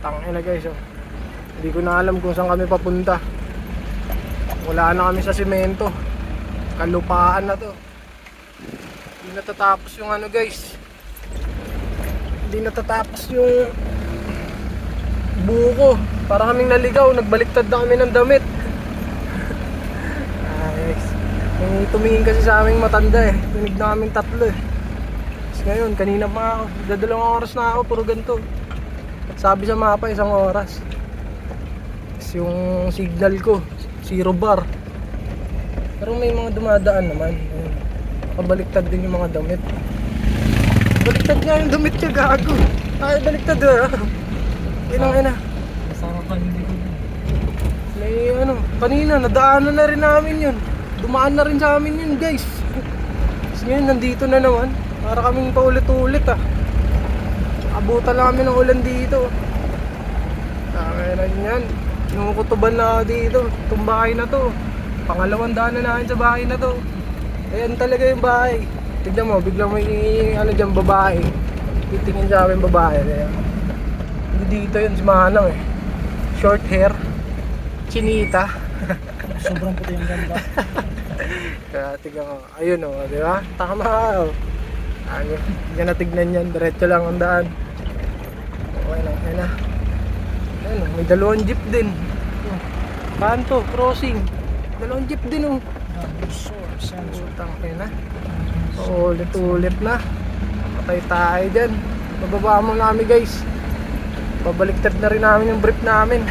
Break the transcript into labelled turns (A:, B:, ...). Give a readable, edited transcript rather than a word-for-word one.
A: Tangina guys, oh. Hindi ko na alam kung saan kami papunta. Wala na kami sa semento. Kalupaan na to. Hindi natatapos yung ano guys. Hindi natatapos yung buko. Para kaming naligaw, nagbaliktad na kami ng damit. Guys, may tumingin kasi sa aming matanda eh. Tunig na kaming tatlo eh. Tapos ngayon, kanina pa ako, dadalawang oras na ako, puro ganito. Sabi sa mapa, 1 oras. Tapos yung signal ko, 0 bar. Pero may mga dumadaan naman. Ayun. Pabaliktad din yung mga damit. Baliktad nga yung damit niya, gago. Ay, baliktad ah. Ina.
B: Masarapan hindi ko.
A: May ano, kanina nadaanan na rin namin yun. Dumaan na rin sa amin yun guys. Tapos ngayon nandito na naman. Para kaming paulit-ulit ah. Abutan lang kami ng ulan dito. Kaya na yan. Kinukutuban na ako dito. Itong bahay na to. Pangalawang daan na namin sa bahay na to. Ayan talaga yung bahay. Tignan mo, biglang may ano dyan babae. Titingin sa amin babae. Kaya, hindi dito yun, si Manang eh. Short hair. Chinita.
B: Sobrang puti yung ganda.
A: Kaya tignan mo. Ayun o, di ba? Tama o. Ayun, hindi na tignan yan. Diretso lang ang daan. Okay lang, ayun na. Ayun o, may 2 jeep din. Kanto, crossing. 2 jeep din o.
B: Sensor.
A: Utang na. Ulit-ulit na. Patay tayo dyan. Bababa mo namin guys. Babaliktad na rin namin yung brief namin.